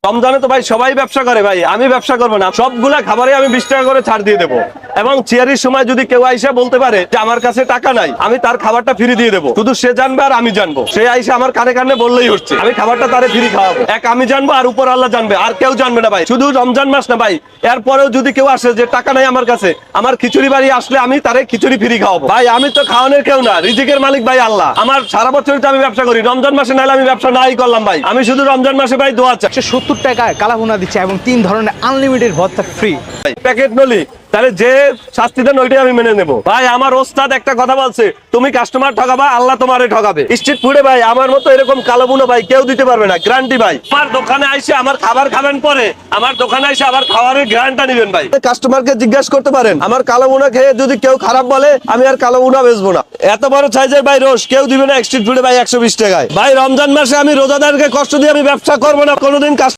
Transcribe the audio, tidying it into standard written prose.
রমজানে তো ভাই সবাই ব্যবসা করে ভাই, আমি ব্যবসা করবো না। সবগুলা খাবারে আমি 20 টাকা করে ছাড় দিয়ে দেবো। এবং চিয়ারির সময় যদি কেউ আইসা বলতে পারে যে আমার কাছে টাকা নাই, আমি তার খাবারটা ফ্রি দিয়ে দেবো। শুধু সে জানবে আর আমি জানবো। সে আইসা আমার কানে কানে বললেই হচ্ছে, আমি খাবারটা তারে ফ্রি খাওয়াবো। এক আমি জানবো আর উপর আল্লাহ জানবে, আর কেউ জানবে না ভাই। শুধু রমজান মাস না ভাই, এরপরেও যদি কেউ আসে যে টাকা নাই আমার কাছে, আমার খিচুড়ি বাড়ি আসলে আমি তারে খিচুড়ি ফ্রি খাওয়াবো। ভাই আমি তো খাওয়ানোর কেউ না, রিজিকের মালিক ভাই আল্লাহ। আমার সারা বছরই তো আমি ব্যবসা করি, রমজান মাসে নাহলে আমি ব্যবসা নাই করলাম ভাই। আমি শুধু রমজান মাসে ভাই দোয়া চাই। 70 টাকায় কালাভুনা দিচ্ছে এবং 3 ধরনের আনলিমিটেড ভর্তা ফ্রি। প্যাকেট নলি, তাহলে যে শাস্তি দেন ওইটাই আমি মেনে নেবো। ভাই আমার ওস্তাদ একটা কথা বলছে, তুমি কাস্টমার ঠকাবা, আল্লাহ তোমারে ঠকাবে। স্ট্রিট ফুডে ভাই আমার মতো এরকম কালো বুনো ভাই কেউ দিতে পারবে না, গ্যারান্টি ভাই। আমার দোকানে আইসে আমার খাবার খাবেন, পরে আমার দোকানে আইসে আবার খাবারের গ্যারান্টি নেবেন ভাই। কাস্টমারকে জিজ্ঞাসা করতে পারেন, আমার কালো বুনা খেয়ে যদি কেউ খারাপ বলে, আমি আর কালো বুনা বেচবো না। এত বড় সাইজের ভাই রোজ কেউ দিবে না স্ট্রিট ফুডে ভাই 120 টাকায়। ভাই রমজান মাসে আমি রোজাদারকে কষ্ট দিয়ে আমি ব্যবসা করবো না কোনোদিন।